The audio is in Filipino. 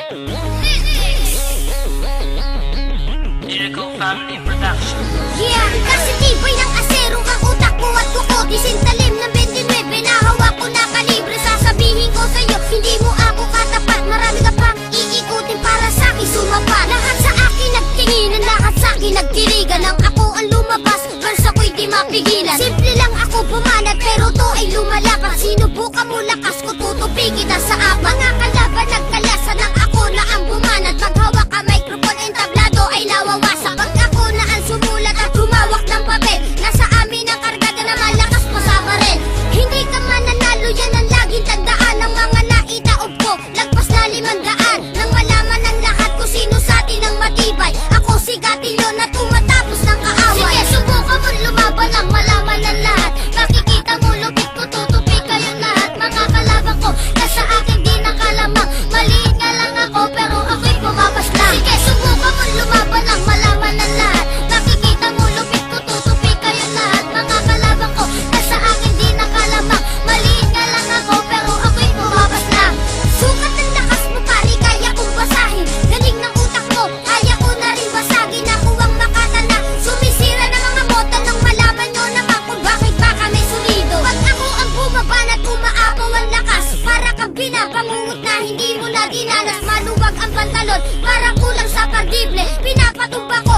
Lyrical Family Production. Yeah, kasi tibay ng asero ang utak mo at kuko. Disintalim ng 29 na hawak ko na kalibre. Sasabihin ko sa'yo, hindi mo ako katapat. Marami ka pang iikutin para sa'kin sumapa. Lahat sa akin nagtinginan, lahat sa'kin nagtirigan. Nang ako ang lumabas, verse ako'y di mapigilan. Simple lang ako bumanat, pero to ay lumalakas. Sinubukan mo lakas ko, tutupi kita sa apa. Mga kalaban nagkalasan ng ako na ang bumanat. Pag hawak ka microphone and tablado ay nawawasak. Pag ako na ang sumulat at humawak ng papel, nasa amin ang kargada na malakas pa sa baril. Hindi ka mananalo, yan ang laging tandaan. Ng mga naitaob ko, lagpas na 500. Nang malaman ng lahat kung sino sa atin ang matibay, ako si Gatilo na tumatapos ng kaaway. Sige, subukan mo lumaban ang malaman ng lahat. Makikita mo lupit ko, tutupi kayong lahat. Mga kalaban ko, nasa akin di nakalamang. Maliit nga lang ako, pero ako'y pumabas lang. Sige, subukan mo lumaban ang malaman ng lahat. Makikita mo lupit ko, tutupi kayong lahat. Mga kalaban ko, nasa akin di nakalamang. Maliit nga lang ako, pero ako'y pumabas lang. Sukat ng lakas mo pare, kaya kong basahin. Galing ng utak mo, kaya ko na rin basagin. Ako ang makatanda, sumisira ng mga mota. Nang malaman nyo naman kung bakit ba kami sulido. Pag ako ang bumaban at umaapaw ang lakas, para kang pinapangungot na hindi mo na dinanas. Maluwag ang pantalon, para kulang sa kardible. Pinapatumba ko